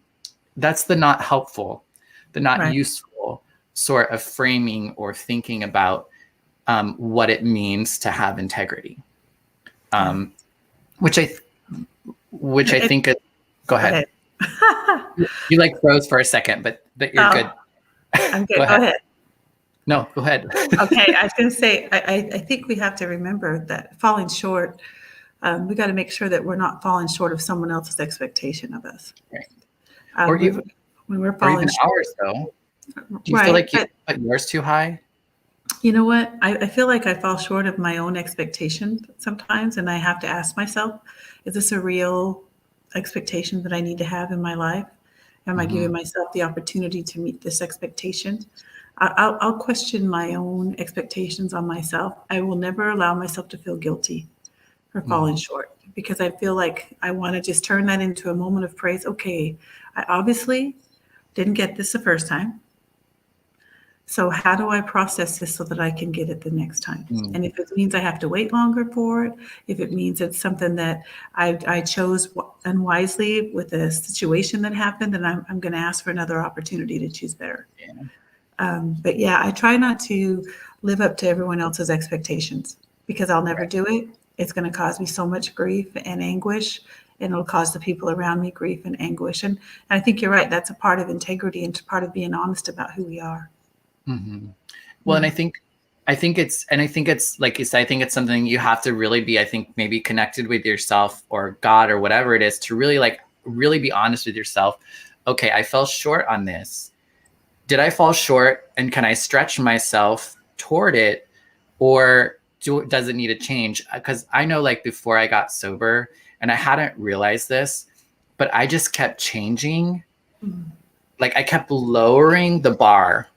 [SPEAKER 2] not helpful, the not useful sort of framing or thinking about what it means to have integrity. Which I think is, go ahead. You like froze for a second, but you're good.
[SPEAKER 1] I'm good. Go ahead.
[SPEAKER 2] No, go ahead.
[SPEAKER 1] Okay, I was going to say, I think we have to remember that falling short, we got to make sure that we're not falling short of someone else's expectation of us.
[SPEAKER 2] Right. Or even
[SPEAKER 1] when we're falling short,
[SPEAKER 2] ours, though. Do you feel like you put yours too high?
[SPEAKER 1] You know what? I feel like I fall short of my own expectations sometimes, and I have to ask myself, is this a real expectation that I need to have in my life? Am I giving myself the opportunity to meet this expectation? I'll question my own expectations on myself. I will never allow myself to feel guilty for falling short, because I feel like I want to just turn that into a moment of praise. Okay, I obviously didn't get this the first time. So how do I process this so that I can get it the next time? And if it means I have to wait longer for it, if it means it's something that I chose unwisely with a situation that happened, then I'm going to ask for another opportunity to choose better. But yeah, I try not to live up to everyone else's expectations, because I'll never do it. It's going to cause me so much grief and anguish, and it'll cause the people around me grief and anguish. And I think you're right. That's a part of integrity and part of being honest about who we are.
[SPEAKER 2] Well, and I think I think it's like you said, I think it's something you have to really be, I think, maybe connected with yourself or God or whatever it is, to really be honest with yourself. Okay, I fell short on this. Did I fall short, and can I stretch myself toward it, or does it need to change? Because I know, like, before I got sober, and I hadn't realized this, but I just kept changing.
[SPEAKER 1] Mm.
[SPEAKER 2] Like, I kept lowering the bar,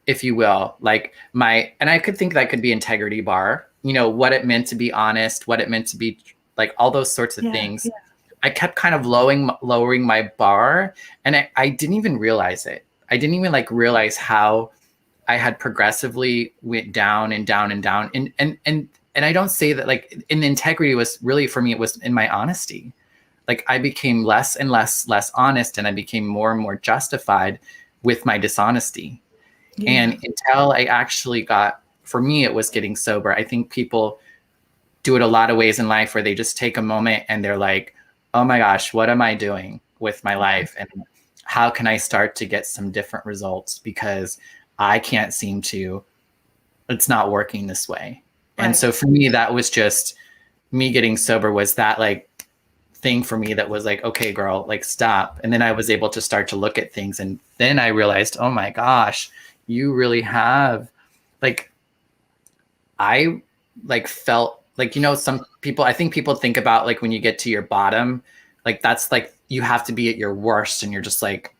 [SPEAKER 2] if you will, like and I could think that could be integrity bar, what it meant to be honest, what it meant to be, like, all those sorts of things.
[SPEAKER 1] Yeah.
[SPEAKER 2] I kept kind of lowering my bar, and I didn't even realize it. I didn't even like realize how I had progressively went down and down and down. And I don't say that, like, in the integrity was really, for me, it was in my honesty. Like, I became less and less honest, and I became more and more justified with my dishonesty.
[SPEAKER 1] Yeah.
[SPEAKER 2] And until I actually for me, it was getting sober. I think people do it a lot of ways in life where they just take a moment and they're like, oh my gosh, what am I doing with my life? And how can I start to get some different results? Because I can't seem to, it's not working this way. Right. And so for me, that was just me getting sober, was that, like, thing for me that was like, okay, girl, like, stop. And then I was able to start to look at things. And then I realized, oh my gosh, you really have, like, I like felt like, some people, I think people think about, like, when you get to your bottom, like, that's like, you have to be at your worst, and you're just like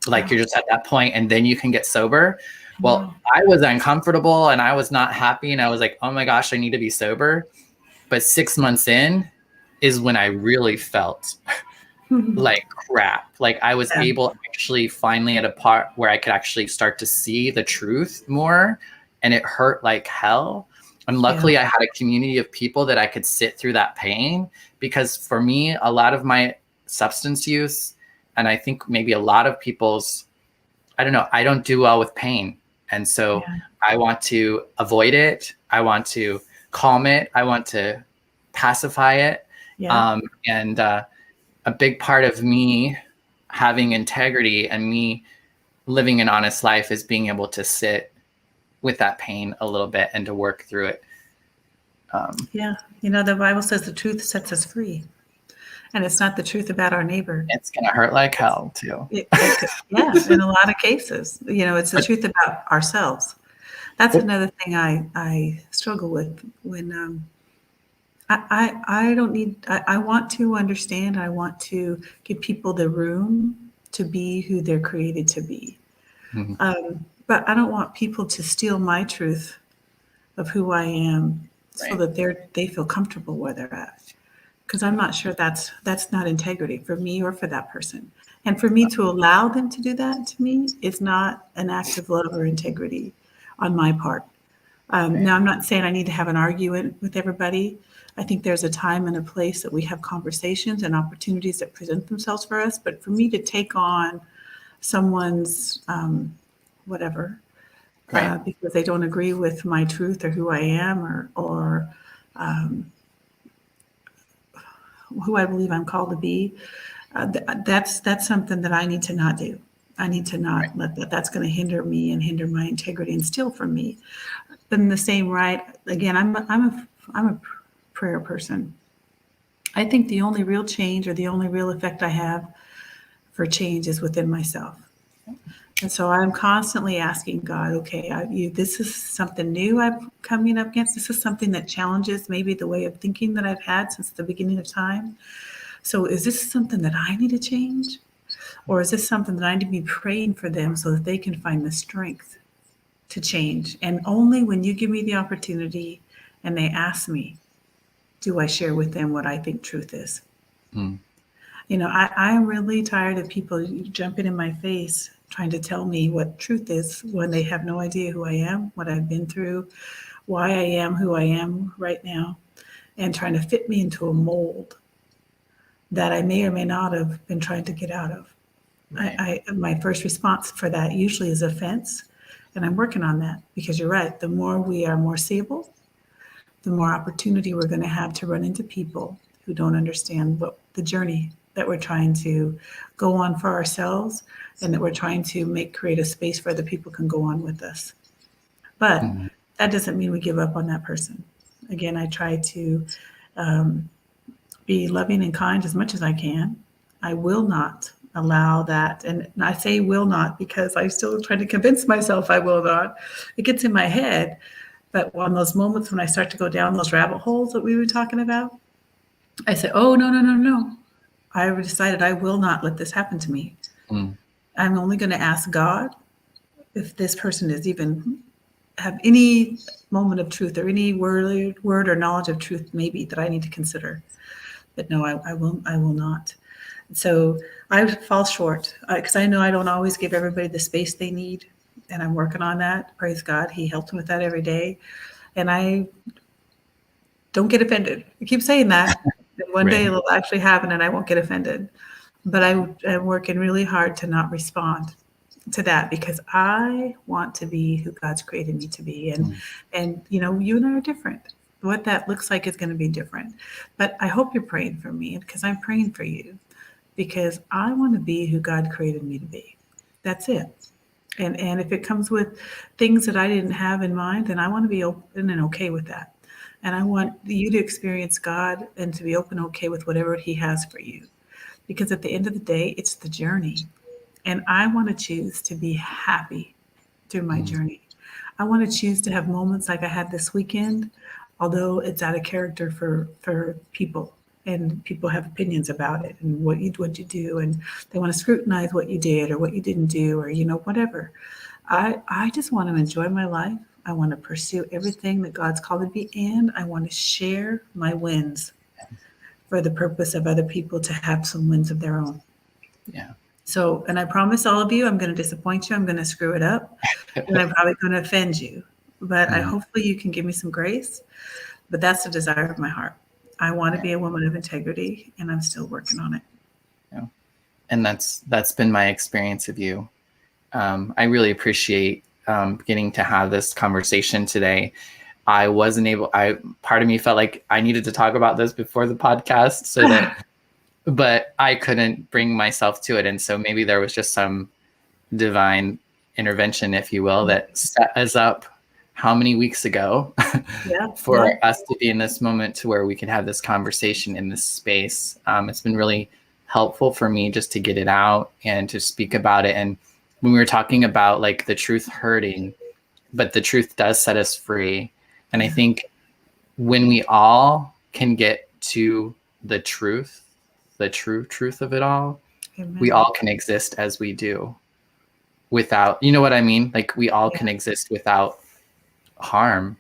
[SPEAKER 2] you're just at that point, and then you can get sober. Well, I was uncomfortable, and I was not happy, and I was like, oh my gosh, I need to be sober. But 6 months in is when I really felt like crap. Like, I was able actually finally at a part where I could actually start to see the truth more, and it hurt like hell. And luckily I had a community of people that I could sit through that pain, because for me, a lot of my substance use, and I think maybe a lot of people's, I don't know, I don't do well with pain. And so I want to avoid it. I want to calm it. I want to pacify it. And a big part of me having integrity and me living an honest life is being able to sit with that pain a little bit and to work through it.
[SPEAKER 1] The Bible says the truth sets us free, and it's not the truth about our neighbor.
[SPEAKER 2] It's going to hurt like hell too.
[SPEAKER 1] In a lot of cases, it's the truth about ourselves. That's another thing I struggle with when I don't need, I want to understand. I want to give people the room to be who they're created to be. Mm-hmm. But I don't want people to steal my truth of who I am, so that they feel comfortable where they're at. Because I'm not sure that's not integrity for me or for that person. And for me to allow them to do that to me is not an act of love or integrity on my part. Now, I'm not saying I need to have an argument with everybody. I think there's a time and a place that we have conversations and opportunities that present themselves for us. But for me to take on someone's whatever, because they don't agree with my truth or who I am or who I believe I'm called to be, that's something that I need to not do. I need to not let that's going to hinder me and hinder my integrity and steal from me. But in the same again, I'm a prayer person. I think the only real change or the only real effect I have for change is within myself. And so I'm constantly asking God, okay, this is something new I'm coming up against. This is something that challenges maybe the way of thinking that I've had since the beginning of time. So is this something that I need to change? Or is this something that I need to be praying for them so that they can find the strength to change? And only when you give me the opportunity and they ask me, do I share with them what I think truth is? I'm really tired of people jumping in my face trying to tell me what truth is when they have no idea who I am, what I've been through, why I am who I am right now, and trying to fit me into a mold that I may or may not have been trying to get out of. My first response for that usually is offense, and I'm working on that, because you're right. The more we are more stable, the more opportunity we're going to have to run into people who don't understand what the journey that we're trying to go on for ourselves, and that we're trying to create a space where other people can go on with us. But that doesn't mean we give up on that person. Again, I try to be loving and kind as much as I can. I will not allow that. And I say will not because I still try to convince myself I will not. It gets in my head. But on those moments when I start to go down those rabbit holes that we were talking about, I say, oh, no, no, no, no. I've decided I will not let this happen to me.
[SPEAKER 2] Mm.
[SPEAKER 1] I'm only going to ask God if this person is even have any moment of truth or any word or knowledge of truth maybe that I need to consider. But no, I will not. So I fall short because I know I don't always give everybody the space they need. And I'm working on that. Praise God. He helps me with that every day. And I don't get offended. I keep saying that. And one day it'll actually happen and I won't get offended. But I'm working really hard to not respond to that because I want to be who God's created me to be. And you know, you and I are different. What that looks like is going to be different. But I hope you're praying for me because I'm praying for you because I want to be who God created me to be. That's it. And if it comes with things that I didn't have in mind, then I want to be open and okay with that. And I want you to experience God and to be open and okay with whatever He has for you. Because at the end of the day, it's the journey. And I want to choose to be happy through my journey. I want to choose to have moments like I had this weekend, although it's out of character for people. And people have opinions about it and what you do, and they want to scrutinize what you did or what you didn't do, or you know, whatever. I just want to enjoy my life. I want to pursue everything that God's called me to be, and I want to share my wins for the purpose of other people to have some wins of their own.
[SPEAKER 2] Yeah.
[SPEAKER 1] So, and I promise all of you, I'm going to disappoint you. I'm going to screw it up, and I'm probably going to offend you. But I hopefully you can give me some grace. But that's the desire of my heart. I want to be a woman of integrity, and I'm still working on it.
[SPEAKER 2] Yeah. And that's been my experience of you. I really appreciate getting to have this conversation today. I wasn't able, part of me felt like I needed to talk about this before the podcast so that, but I couldn't bring myself to it. And so maybe there was just some divine intervention, if you will, that set us up how many weeks ago for us to be in this moment to where we can have this conversation in this space. It's been really helpful for me just to get it out and to speak about it. And when we were talking about like the truth hurting, but the truth does set us free. And I think when we all can get to the truth, the true truth of it all, we all can exist as we do without, you know what I mean? Like we all can exist without harming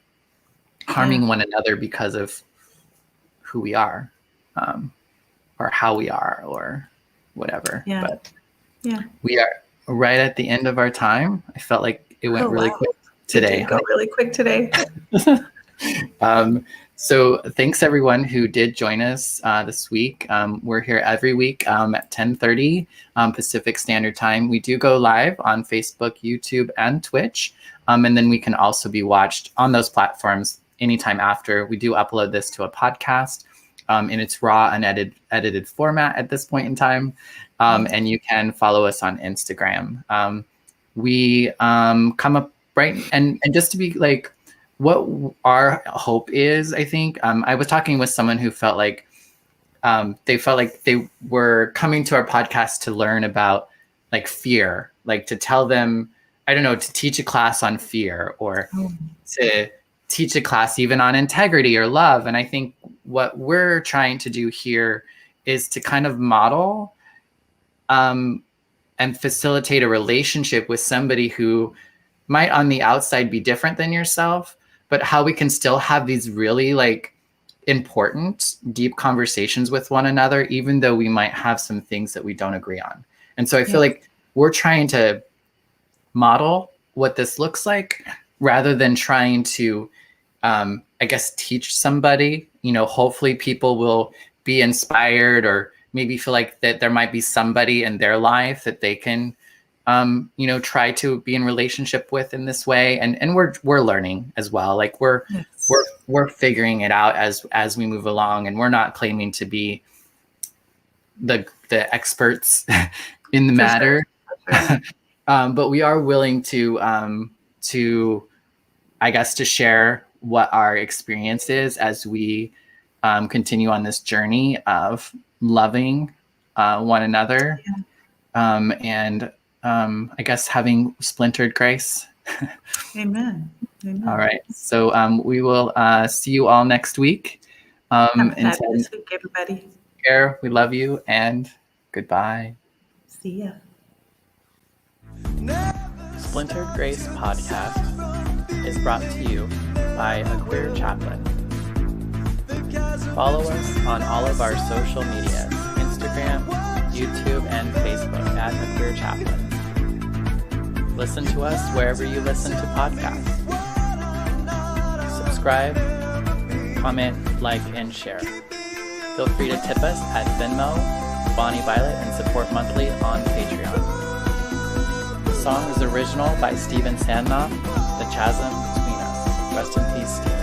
[SPEAKER 2] one another because of who we are, or how we are, or whatever. But we are right at the end of our time. I felt like it went really quick today.
[SPEAKER 1] It did go really quick today.
[SPEAKER 2] So thanks everyone who did join us this week. We're here every week at 10:30 Pacific Standard Time. We do go live on Facebook, YouTube, and Twitch. And then we can also be watched on those platforms anytime after. We do upload this to a podcast in its raw and edited format at this point in time. And you can follow us on Instagram. We come up right, and just to be like, what our hope is, I think, I was talking with someone who felt like they were coming to our podcast to learn about like fear, like to tell them, I don't know, to teach a class on fear or to teach a class even on integrity or love. And I think what we're trying to do here is to kind of model and facilitate a relationship with somebody who might on the outside be different than yourself, but how we can still have these really like important, deep conversations with one another, even though we might have some things that we don't agree on. And so I feel like we're trying to model what this looks like rather than trying to, I guess, teach somebody. You know, hopefully people will be inspired or maybe feel like that there might be somebody in their life that they can try to be in relationship with in this way. And we're learning as well. Like we're figuring it out as we move along, and we're not claiming to be the experts in the matter. But we are willing to I guess, to share what our experience is as we continue on this journey of loving one another, and I guess having splintered grace.
[SPEAKER 1] Amen. Amen.
[SPEAKER 2] All right. So we will see you all next week.
[SPEAKER 1] Have a fabulous week, everybody.
[SPEAKER 2] Care, we love you, and goodbye.
[SPEAKER 1] See ya.
[SPEAKER 2] Splintered Grace podcast is brought to you by a queer chaplain. Follow us on all of our social medias, Instagram, YouTube, and Facebook at a queer chaplain. Listen to us wherever you listen to podcasts. Subscribe, comment, like, and share. Feel free to tip us at Venmo, Bonnie Violet, and support monthly on Patreon. The song is original by Steven Sandnoff, The Chasm Between Us. Rest in peace, Steve.